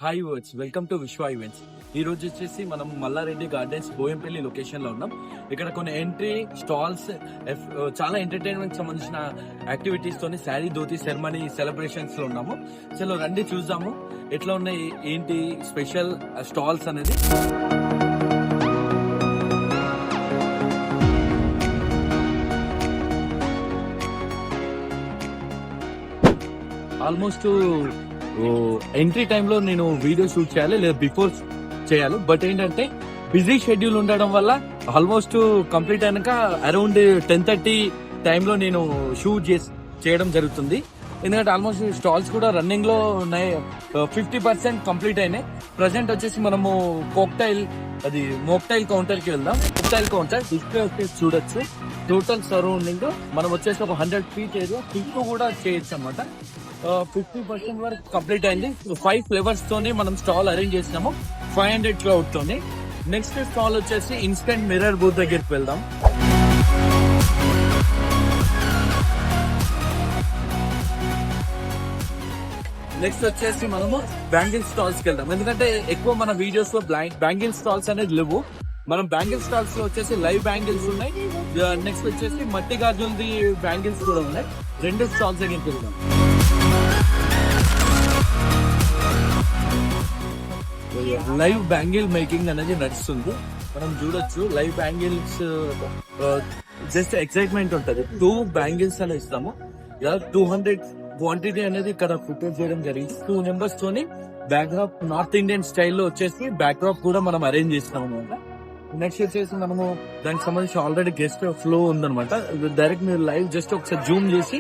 Hi words, welcome to విశ్వ events. ఈ రోజు వచ్చేసి మనం మల్లారెడ్డి గార్డెన్స్ బోయంపల్లి లొకేషన్ లో ఉన్నాం. ఇక్కడ కొన్ని ఎంట్రీ స్టాల్స్, చాలా ఎంటర్టైన్మెంట్ సంబంధించిన యాక్టివిటీస్ తోని శారీ ధోతి సెరమనీ సెలబ్రేషన్స్ లో ఉన్నాము. చలో రండి చూద్దాము ఎట్లా ఉన్నాయి, ఏంటి స్పెషల్ స్టాల్స్ అనేది. ఆల్మోస్ట్ ఎంట్రీ టైంలో నేను వీడియో షూట్ చేయాలి లేదా బిఫోర్ చేయాలి, బట్ ఏంటంటే బిజీ షెడ్యూల్ ఉండడం వల్ల ఆల్మోస్ట్ కంప్లీట్ అయినాక అరౌండ్ 10:30 టైంలో నేను షూట్ చేయడం జరుగుతుంది. ఎందుకంటే ఆల్మోస్ట్ స్టాల్స్ కూడా రన్నింగ్ లో ఉన్నాయి, 50% కంప్లీట్ అయినాయి. ప్రజెంట్ వచ్చేసి మనము మోక్టైల్ కౌంటర్ కి వెళ్దాం. మోక్టైల్ కౌంటర్ డిస్ప్లే వచ్చేసి చూడొచ్చు. టోటల్ సరౌండింగ్ మనం వచ్చేసి ఒక 100 feet ఏరియా థింక్ కూడా చేయొచ్చు అన్నమాట. 50% వరకు కంప్లీట్ అయింది. 5 ఫ్లేవర్స్ తోని మనం స్టాల్ అరేంజ్ చేసినాము 500 క్రౌడ్ తోని. నెక్స్ట్ స్టాల్ వచ్చేసి ఇన్స్టెంట్ మిర్రర్ బూత్ దగ్గరికి వెళ్దాం. నెక్స్ట్ వచ్చేసి మనము బ్యాంగిల్ స్టాల్స్ కి వెళ్దాం. ఎందుకంటే ఎక్కువ మన వీడియోస్ లో బ్యాంగిల్ స్టాల్స్ అనేది లేవు. మనం బ్యాంగిల్ స్టాల్స్ లో వచ్చేసి లైవ్ బ్యాంగిల్స్ ఉన్నాయి. నెక్స్ట్ వచ్చేసి మట్టి గాజులది బ్యాంగిల్స్ కూడా ఉన్నాయి. 2 స్టాల్స్ దగ్గరికి వెళ్దాం. లైవ్ బ్యాంగిల్ మేకింగ్ అనేది నడుస్తుంది, మనం చూడొచ్చు. లైవ్ బ్యాంగిల్స్ జస్ట్ ఎక్సైట్మెంట్ ఉంటది. 2 బ్యాంగిల్స్ అనేది ఇస్తాము. 200 క్వాంటిటీ అనేది ఇక్కడ ప్రిపేర్ చేయడం జరిగింది. 2 members తోని బ్యాక్ డ్రాప్ నార్త్ ఇండియన్ స్టైల్లో వచ్చేసి బ్యాక్ డ్రాప్ కూడా మనం అరేంజ్ చేస్తాం అనమాట. నెక్స్ట్ వచ్చేసి మనము దానికి సంబంధించి ఆల్రెడీ గెస్ట్ ఫ్లో ఉందనమాట. డైరెక్ట్ మీరు లైవ్ జస్ట్ ఒకసారి జూమ్ చేసి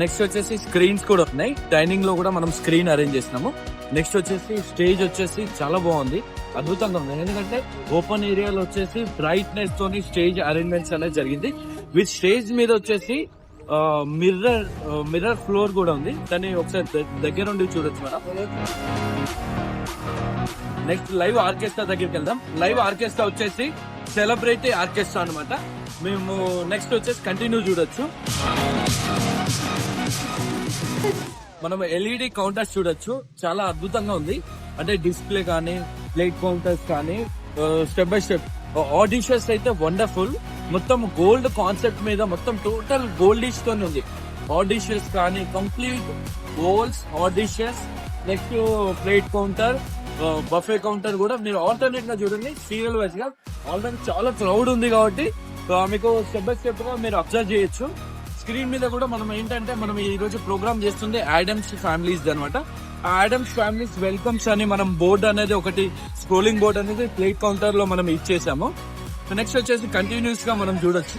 నెక్స్ట్ వచ్చేసి స్క్రీన్స్ కూడా ఉన్నాయి. డైనింగ్ లో కూడా మనం స్క్రీన్ అరేంజ్ చేసినాము. నెక్స్ట్ వచ్చేసి స్టేజ్ వచ్చేసి చాలా బాగుంది, అద్భుతంగా ఉంది. ఎందుకంటే ఓపెన్ ఏరియాలో వచ్చేసి బ్రైట్నెస్ తోని స్టేజ్ అరేంజ్మెంట్స్ అనేది జరిగింది. విత్ స్టేజ్ మీద వచ్చేసి మిర్రర్ ఫ్లోర్ కూడా ఉంది. దాన్ని ఒకసారి దగ్గర ఉండి చూడొచ్చు మేడం. నెక్స్ట్ లైవ్ ఆర్కెస్ట్రా దగ్గరికి వెళ్దాం. లైవ్ ఆర్కెస్ట్రా వచ్చేసి సెలబ్రిటీ ఆర్కెస్ట్రా అనమాట. మేము నెక్స్ట్ వచ్చేసి కంటిన్యూ చూడొచ్చు. మనం ఎల్ఈడి కౌంటర్స్ చూడొచ్చు, చాలా అద్భుతంగా ఉంది. అంటే డిస్ప్లే కానీ ప్లేట్ కౌంటర్స్ కానీ స్టెప్ బై స్టెప్ ఆడిషన్స్ అయితే వండర్ఫుల్. మొత్తం గోల్డ్ కాన్సెప్ట్ మీద మొత్తం టోటల్ గోల్డిష్ తోనే ఉంది. ఆడిషన్స్ కానీ complete golds auditions. Next plate counter, buffet counter కూడా మీరు ఆల్టర్నేట్ గా చూడండి. సీరియల్ వైజ్ గా ఆల్రెడీ చాలా క్రౌడ్ ఉంది కాబట్టి మీకు స్టెప్ బై స్టెప్ గా మీరు అబ్జర్వ్ చేయొచ్చు. స్క్రీన్ మీద కూడా మనం ఏంటంటే మనం ఈ రోజు ప్రోగ్రామ్ చేస్తుంది ఆడమ్స్ ఫ్యామిలీస్ అనమాట. ఆ ఆడమ్స్ ఫ్యామిలీస్ వెల్కమ్స్ అని మనం బోర్డు అనేది ఒకటి స్క్రోలింగ్ బోర్డ్ అనేది ప్లేట్ కౌంటర్ లో మనం ఇచ్చేసాము. నెక్స్ట్ వచ్చేసి కంటిన్యూస్ గా మనం చూడొచ్చు.